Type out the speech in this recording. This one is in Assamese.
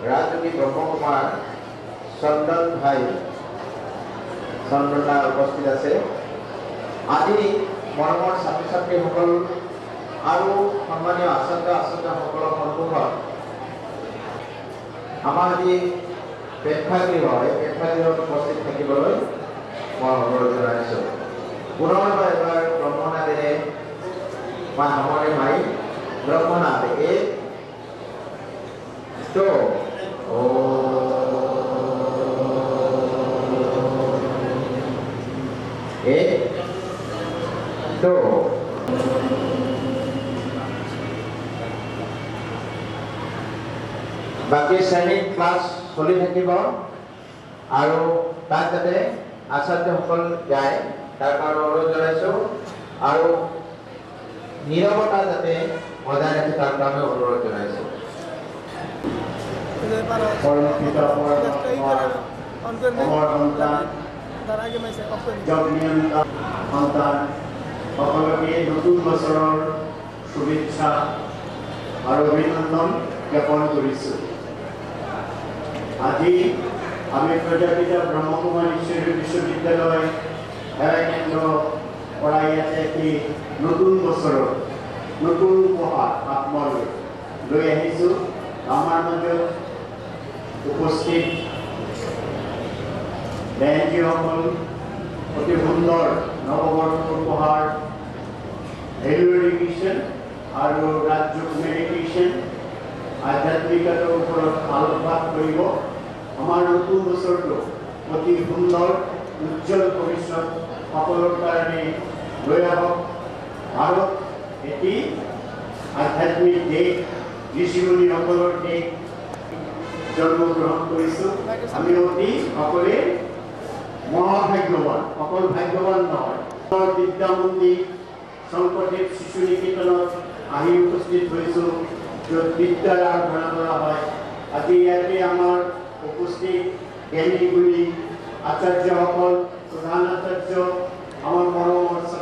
राजयोगी ब्रह्मकुमार चंदन भाई चंदना उपस्थित আছে আজি মৰমৰ ছাত্ৰ ছাত্ৰীসকল আৰু সন্মানীয় আচাৰ্য আচাৰ্যসকলৰ সন্মুখত আমাৰ আজি প্ৰেক্ষাগৃহ প্ৰেক্ষাগৃহত উপস্থিত থাকিবলৈ মই অনুৰোধ জনাইছোঁ। পুনৰবাৰ এবাৰ ব্ৰহ্মনাদেৰে বা সামৰণি মাৰি ব্ৰহ্মনাদ তো तो बाकी श्रेणी क्लास चलि থাকিব আৰু তাত যাতে আচাৰ্যসকল যায় তাৰ কাৰণে অনুৰোধ জনাইছোঁ আৰু নীৰৱতা যাতে বজাই ৰাখে তাৰ কাৰণে অনুৰোধ জনাইছোঁ। সকলকে নতুন বছৰৰ শুভেচ্ছা আৰু অভিনন্দন জ্ঞাপন কৰিছোঁ। আজি আমি প্ৰজাপিতা ব্ৰহ্মকুমাৰী ঈশ্বৰীয় বিশ্ববিদ্যালয় সেৱা কেন্দ্ৰ পৰা ইয়াতে এটি নতুন বছৰৰ নতুন উপহাৰ আত্মলৈ লৈ আহিছোঁ। আমাৰ মাজত উপস্থিত বেঞ্চীসকল অতি সুন্দৰ নৱবৰ্ষ উপহাৰ ভেলু এডুকেশ্যন আৰু ৰাজযোগ মেডিটেশ্যন আধ্যাত্মিকতাৰ ওপৰত আলোকপাত কৰিব। আমাৰ নতুন বছৰটো অতি সুন্দৰ উজ্জ্বল ভৱিষ্যত সকলৰ কাৰণে লৈ আহক। ভাৰত এটি আধ্যাত্মিক দেশ, ঋষিমুনিসকলৰ দেশ জন্মগ্ৰহণ কৰিছোঁ। আমি অতি সকলোৱে মহাভাগ্যৱান, অকল ভাগ্যৱান নহয়। বিদ্যামন্দিৰ শংকৰদেৱ শিশু নিকেতনত আহি উপস্থিত হৈছোঁ, য'ত বিদ্যাৰ আৰাধনা কৰা হয়। আজি ইয়াতে আমাৰ উপস্থিত জ্ঞানী গুণী আচাৰ্যসকল, প্ৰধান আচাৰ্য